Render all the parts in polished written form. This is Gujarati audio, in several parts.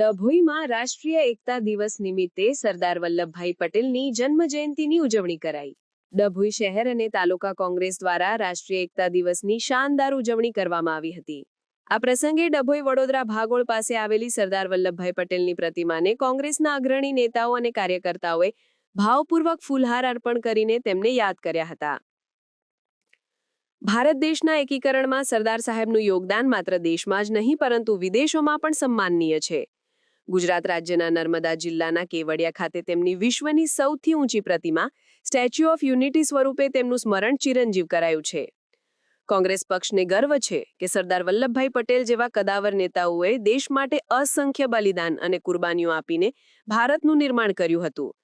ડભોઈમાં રાષ્ટ્રીય એકતા દિવસ નિમિત્તે સરદાર વલ્લભભાઈ પટેલની જન્મજયંતિની ઉજવણી કરાઈ. ડભોઈ શહેર અને તાલુકા કોંગ્રેસ દ્વારા રાષ્ટ્રીય એકતા દિવસની શાનદાર ઉજવણી કરવામાં આવી હતી. આ પ્રસંગે ડભોઈ વડોદરા ભાગોળ પાસે આવેલી સરદાર વલ્લભભાઈ પટેલની પ્રતિમાને કોંગ્રેસના અગ્રણી નેતાઓ અને કાર્યકર્તાઓએ ભાવપૂર્વક ફૂલહાર અર્પણ કરીને તેમને યાદ કર્યા હતા. ભારત દેશના એકીકરણમાં સરદાર સાહેબનું યોગદાન માત્ર દેશમાં જ નહીં પરંતુ વિદેશોમાં પણ સન્માનનીય છે. ગુજરાત રાજ્યના નર્મદા જિલ્લાના કેવડિયા ખાતે તેમની વિશ્વની સૌથી ઊંચી પ્રતિમા સ્ટેચ્યુ ઓફ યુનિટી સ્વરૂપે તેમનું સ્મરણ ચિરંજીવ કરાયું છે. કોંગ્રેસ પક્ષને ગર્વ છે કે સરદાર વલ્લભભાઈ પટેલ જેવા કદાવર નેતાઓએ દેશ માટે અસંખ્ય બલિદાન અને કુરબાનીઓ આપીને ભારતનું નિર્માણ કર્યું હતું.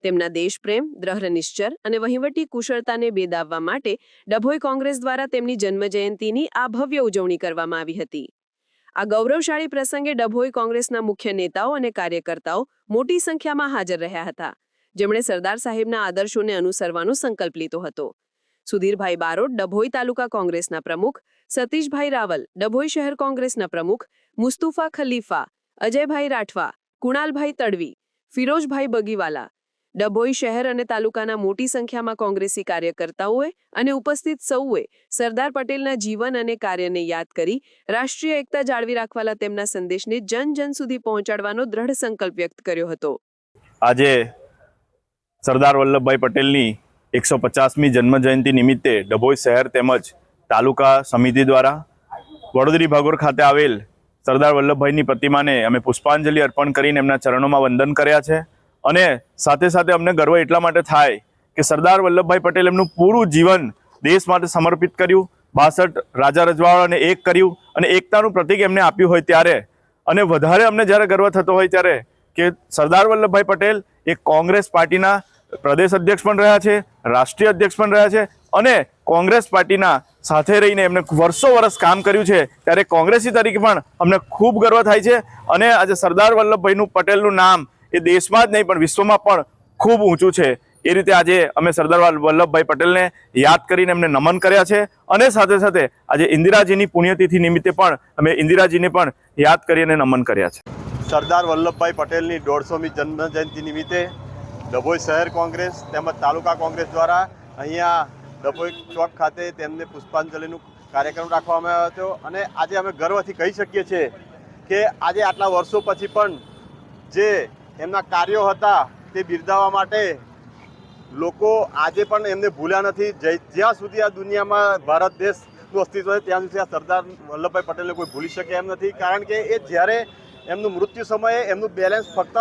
તેમના દેશપ્રેમ, દ્રઢનિશ્ચય અને વહીવટી કુશળતાને બિરદાવવા માટે ડભોઈ કોંગ્રેસ દ્વારા તેમની જન્મજયંતિની આ ભવ્ય ઉજવણી કરવામાં આવી હતી. આ ગૌરવશાળી પ્રસંગે ડભોઈ કોંગ્રેસના મુખ્ય નેતાઓ અને કાર્યકર્તાઓ મોટી સંખ્યામાં હાજર રહ્યા હતા, જેમણે સરદાર સાહેબના આદર્શોને અનુસરવાનો સંકલ્પ લીધો હતો. સુધીરભાઈ બારોટ, ડભોઈ તાલુકા કોંગ્રેસના પ્રમુખ, સતીશભાઈ રાવલ, ડભોઈ શહેર કોંગ્રેસના પ્રમુખ, મુસ્તુફા ખલીફા, અજયભાઈ રાઠવા, કુણાલભાઈ તડવી, ફિરોજભાઈ બગીવાલા, ડભોઈ શહેર અને તાલુકાના મોટી સંખ્યામાં કોંગ્રેસી કાર્યકર્તાઓએ અને ઉપસ્થિત સૌએ સરદાર પટેલના જીવન અને કાર્યને યાદ કરી રાષ્ટ્રીય એકતા જાળવી રાખવાના તેમના સંદેશને જન જન સુધી પહોંચાડવાનો દ્રઢ સંકલ્પ વ્યક્ત કર્યો હતો. આજે સરદાર વલ્લભભાઈ પટેલની 150મી જન્મજયંતિ નિમિત્તે ડભોઈ શહેર તેમજ તાલુકા સમિતિ દ્વારા વડોદરી ભાગોળ ખાતે આવેલ સરદાર વલ્લભભાઈની પ્રતિમાને અમે પુષ્પાંજલિ અર્પણ કરીને એમના ચરણોમાં વંદન કર્યા છે. અને સાથે સાથે અમને ગર્વ એટલા માટે થાય કે સરદાર વલ્લભભાઈ પટેલ એમનું પૂરું જીવન દેશ માટે સમર્પિત કર્યું, 62 રાજા રજવાડાને એક કર્યું અને એકતાનું પ્રતીક એમને આપ્યું હોય ત્યારે, અને વધારે અમને જ્યારે ગર્વ થતો હોય ત્યારે કે સરદાર વલ્લભભાઈ પટેલ એ કોંગ્રેસ પાર્ટીના પ્રદેશ અધ્યક્ષ પણ રહ્યા છે, રાષ્ટ્રીય અધ્યક્ષ પણ રહ્યા છે અને કોંગ્રેસ પાર્ટીના સાથે રહીને એમને વર્ષો કામ કર્યું છે. ત્યારે કોંગ્રેસી તરીકે પણ અમને ખૂબ ગર્વ થાય છે. અને આજે સરદાર વલ્લભભાઈનું પટેલનું નામ એ દેશમાં જ નહીં પણ વિશ્વમાં પણ ખૂબ ઊંચું છે. એ રીતે આજે અમે સરદાર વલ્લભભાઈ પટેલને યાદ કરીને એમને નમન કર્યા છે અને સાથે સાથે આજે ઇન્દિરાજીની પુણ્યતિથિ નિમિત્તે પણ અમે ઇન્દિરાજીને પણ યાદ કરીને નમન કર્યા છે. સરદાર વલ્લભભાઈ પટેલની 150મી જન્મજયંતિ નિમિત્તે ડભોઈ શહેર કોંગ્રેસ તેમજ તાલુકા કોંગ્રેસ દ્વારા અહીંયા ડભોઈ ચોક ખાતે તેમને પુષ્પાંજલિનો કાર્યક્રમ રાખવામાં આવ્યો હતો. અને આજે અમે ગર્વથી કહી શકીએ છીએ કે આજે આટલા વર્ષો પછી પણ જે એમના કાર્યો હતા તે બિરદાવવા માટે લોકો આજે પણ એમને ભૂલ્યા નથી. જ્યાં સુધી આ દુનિયામાં ભારત દેશનું અસ્તિત્વ છે ત્યાં સુધી આ સરદાર વલ્લભભાઈ પટેલને કોઈ ભૂલી શકે એમ નથી. કારણ કે એ જ્યારે એમનું મૃત્યુ સમયે એમનું બેલેન્સ ફક્ત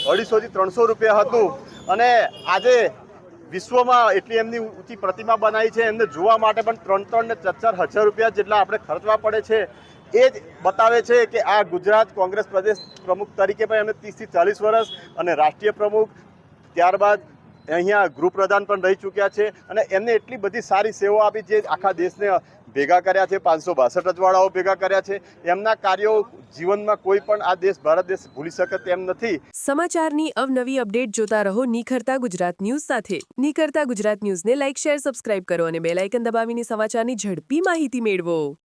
250 થી 300 રૂપિયા હતું અને આજે વિશ્વમાં એટલી એમની ઊંચી પ્રતિમા બનાવી છે, એમને જોવા માટે પણ 3 ને 4 હજાર રૂપિયા જેટલા આપણે ખર્ચવા પડે છે. એ જ બતાવે છે કે આ ગુજરાત કોંગ્રેસ પ્રદેશ પ્રમુખ તરીકે પણ એમને 30 થી 40 વર્ષ અને રાષ્ટ્રીય પ્રમુખ, ત્યારબાદ અહીંયા ગૃહપ્રધાન પણ રહી ચૂક્યા છે અને એમને એટલી બધી સારી સેવાઓ આપી જે આખા દેશને ભેગા કર્યા છે. 562 રજવાડાઓ ભેગા કર્યા છે. એમના કાર્યો જીવનમાં કોઈ પણ આ દેશ ભારત દેશ ભૂલી શકે તેમ નથી. સમાચારની અવનવી અપડેટ જોતા રહો નિખરતા ગુજરાત ન્યૂઝ સાથે. નિખરતા ગુજરાત ન્યૂઝને લાઇક, શેર, સબસ્ક્રાઇબ કરો અને બેલ આઇકન દબાવીને સમાચારની ઝડપી માહિતી મેળવો.